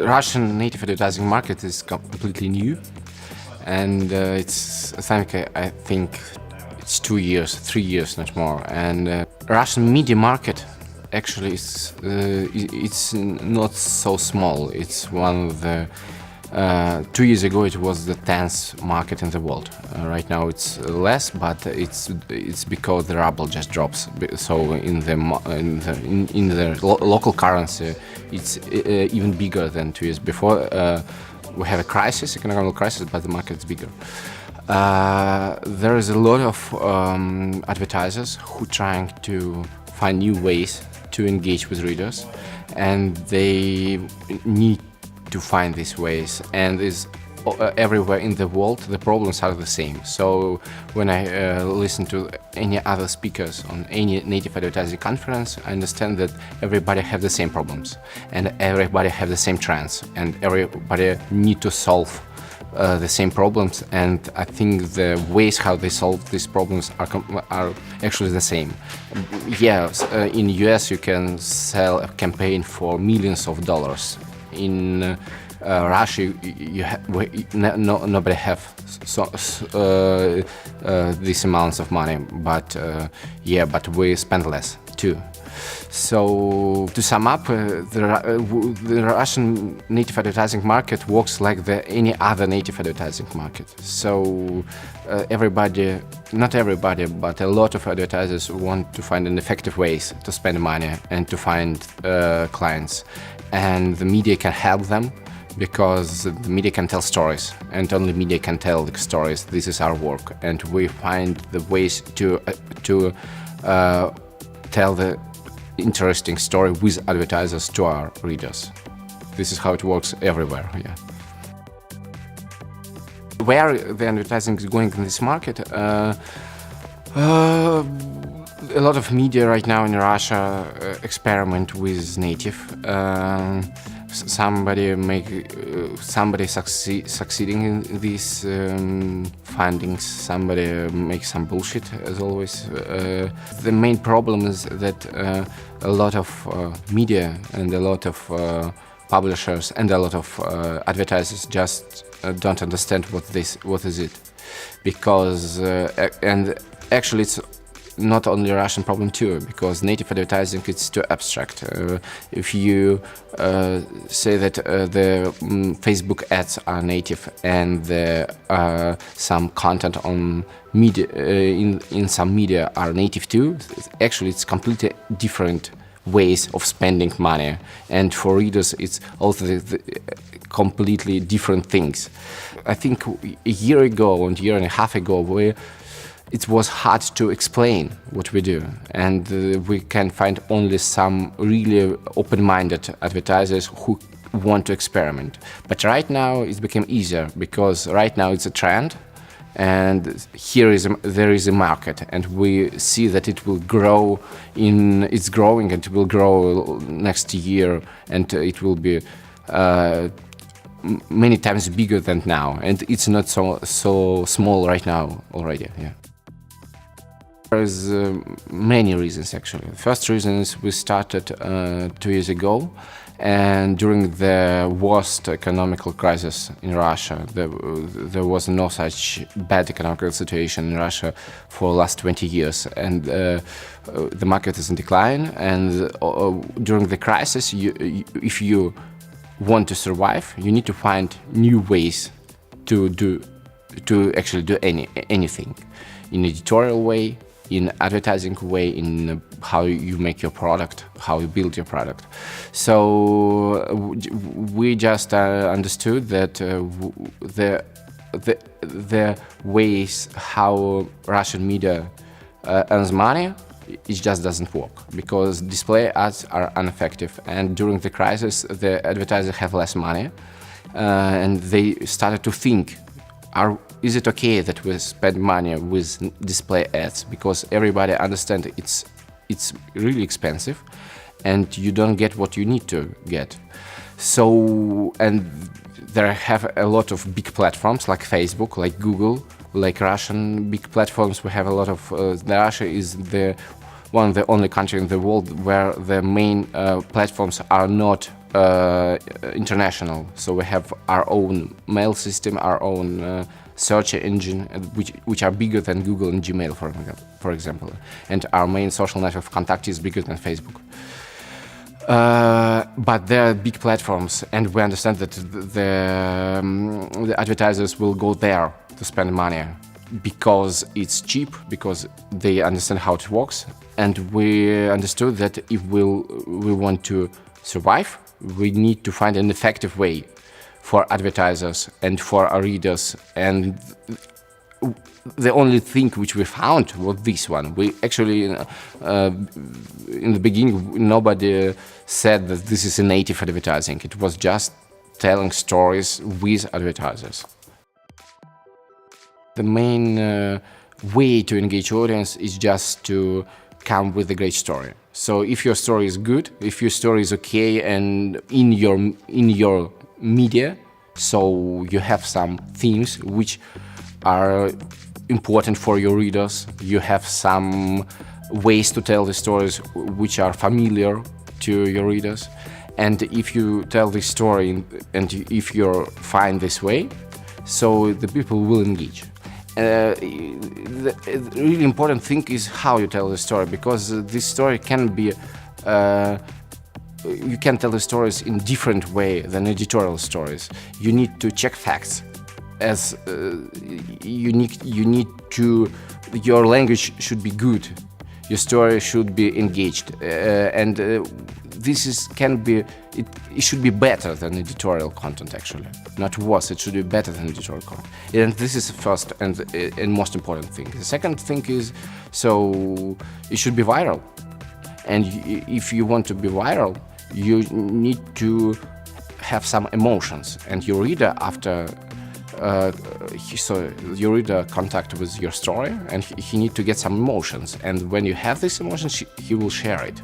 Russian native advertising market is completely new, and I think it's 2 years, 3 years, not more. And Russian media market actually it's not so small. It's one of the 2 years ago it was the 10th market in the world. Right now it's less, but it's because the ruble just drops. So in the local currency, it's even bigger than 2 years before. We have a crisis, economic crisis, but the market is bigger. There is a lot of advertisers who trying to find new ways to engage with readers, and they need to find these ways, and is everywhere in the world the problems are the same. So when I listen to any other speakers on any native advertising conference, I understand that everybody have the same problems, and everybody have the same trends, and everybody need to solve the same problems. And I think the ways how they solve these problems are actually the same. Yes, in US you can sell a campaign for millions of dollars. In Russia, nobody have these amounts of money, but but we spend less too. So to sum up, the Russian native advertising market works like any other native advertising market. So not everybody, but a lot of advertisers want to find an effective ways to spend money and to find clients. And the media can help them, because the media can tell stories, and only media can tell the stories. This is our work, and we find the ways to tell the interesting story with advertisers to our readers. This is how it works everywhere. Yeah. Where the advertising is going in this market? A lot of media right now in Russia experiment with native. Somebody succeeding in these findings. Somebody makes some bullshit, as always. The main problem is that a lot of media and a lot of publishers and a lot of advertisers just don't understand what is it, because and actually it's not only a Russian problem too, because native advertising is too abstract. If you say that the Facebook ads are native and some content on media in some media are native too, actually it's completely different ways of spending money, and for readers it's also the completely different things. I think a year ago and a year and a half ago it was hard to explain what we do, and we can find only some really open-minded advertisers who want to experiment. But right now it became easier, because right now it's a trend, and there is a market, and we see that it will grow. It's growing, and it will grow next year, and it will be many times bigger than now, and it's not so small right now already. Yeah. There's many reasons actually. The first reason is we started 2 years ago, and during the worst economical crisis in Russia, there was no such bad economic situation in Russia for the last 20 years, and the market is in decline. And during the crisis, if you want to survive, you need to find new ways to actually do anything, in editorial way, in advertising way, in how you make your product, how you build your product. So we just understood that the ways how Russian media earns money, it just doesn't work, because display ads are ineffective, and during the crisis the advertisers have less money, and they started to think, is it okay that we spend money with display ads? Because everybody understands it's really expensive, and you don't get what you need to get. So, and there have a lot of big platforms like Facebook, like Google, like Russian big platforms. We have a lot of Russia is one of the only country in the world where the main platforms are not international. So we have our own mail system, our own search engine, which are bigger than Google and Gmail, for example. And our main social network Contact is bigger than Facebook. But they are big platforms, and we understand that the advertisers will go there to spend money because it's cheap, because they understand how it works, and we understood that if we want to survive, we need to find an effective way for advertisers and for our readers. And the only thing which we found was this one. We actually, in the beginning, nobody said that this is a native advertising. It was just telling stories with advertisers. The main way to engage audience is just to come with a great story. So if your story is good, if your story is okay, and in your media, so you have some themes which are important for your readers, you have some ways to tell the stories which are familiar to your readers, and if you tell this story and if you find this way, so the people will engage. The really important thing is how you tell the story, because this story can be you can tell the stories in different way than editorial stories. You need to check facts, as you need to, your language should be good, your story should be engaged, and this can be, it should be better than editorial content, actually, not worse. It should be better than editorial content, and this is the first and most important thing. The second thing is, so it should be viral, and if you want to be viral, you need to have some emotions, and your reader after so your reader contact with your story, and he need to get some emotions, and when you have these emotions, he will share it.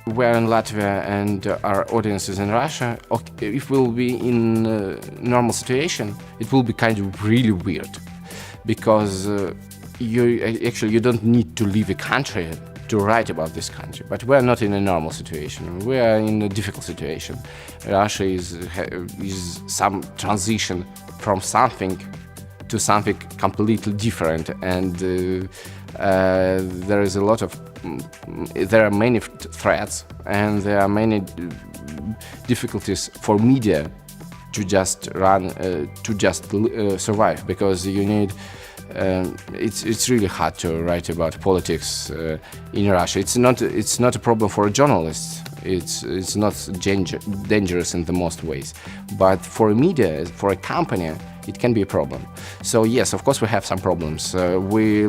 We're in Latvia and our audience is in Russia. If we'll be in a normal situation, it will be kind of really weird, because you don't need to leave a country to write about this country. But we're not in a normal situation. We are in a difficult situation. Russia is some transition from something to something completely different, and there is a lot of there are many threats, and there are many difficulties for media to just run survive, because you need it's really hard to write about politics in Russia. It's not a problem for journalists. It's not dangerous in the most ways, but for media, for a company, it can be a problem. So yes, of course we have some problems. We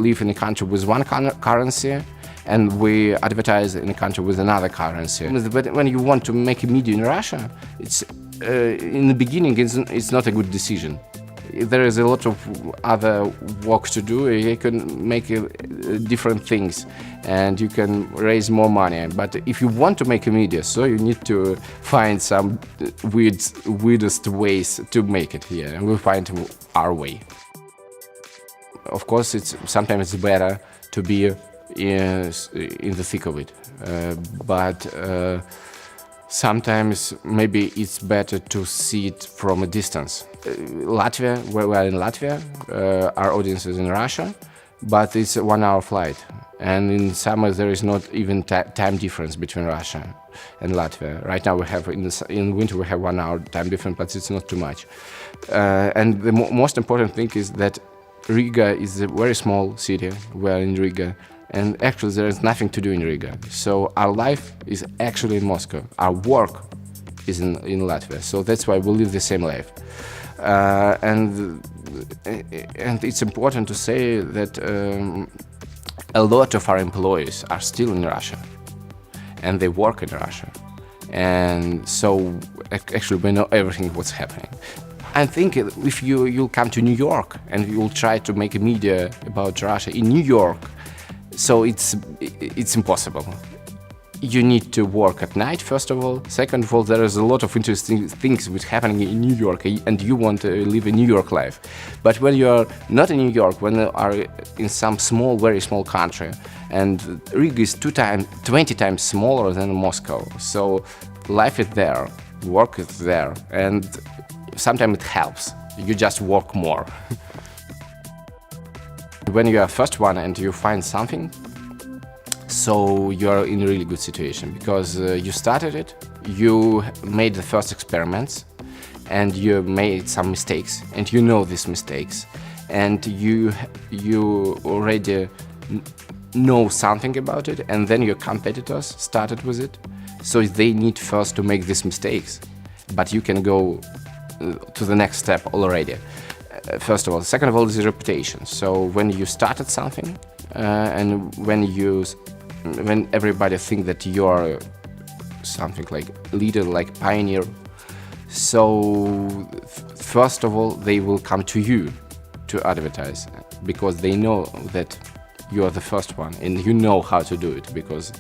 live in a country with one currency, and we advertise in a country with another currency. But when you want to make a media in Russia, it's in the beginning it's not a good decision. There is a lot of other work to do. You can make different things, and you can raise more money. But if you want to make a media, so you need to find some weirdest ways to make it here, and we find our way. Of course, sometimes it's better to be in the thick of it, but sometimes maybe it's better to see it from a distance. Latvia, where we are in Latvia, our audience is in Russia, but it's a 1 hour flight. And in summer there is not even time difference between Russia and Latvia. Right now we have, in winter we have 1 hour time difference, but it's not too much. And the most important thing is that Riga is a very small city. We are in Riga. And actually there is nothing to do in Riga. So our life is actually in Moscow. Our work is in Latvia. So that's why we live the same life. And it's important to say that a lot of our employees are still in Russia, and they work in Russia. And so actually we know everything what's happening. I think if you'll come to New York and you'll try to make a media about Russia in New York, so it's impossible. you need to work at night, first of all. Second of all, there is a lot of interesting things which happening in New York, and you want to live a New York life. But when you are not in New York, when you are in some small, very small country, and Riga is 20 times smaller than Moscow, so life is there, work is there, and sometimes it helps. You just work more. When you are first one and you find something, so you're in a really good situation, because you started it, you made the first experiments, and you made some mistakes, and you know these mistakes, and you already know something about it, and then your competitors started with it, so they need first to make these mistakes, but you can go to the next step already. First of all. Second of all is reputation. So when you started something, and when everybody think that you are something like leader, like pioneer, so first of all they will come to you to advertise, because they know that you are the first one and you know how to do it because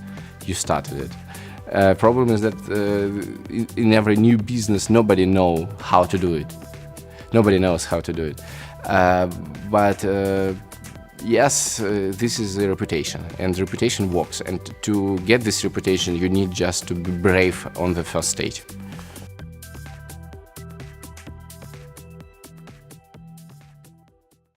you started it. Problem is that in every new business nobody know how to do it. Nobody knows how to do it. Yes, this is a reputation, and reputation works. And to get this reputation, you need just to be brave on the first stage.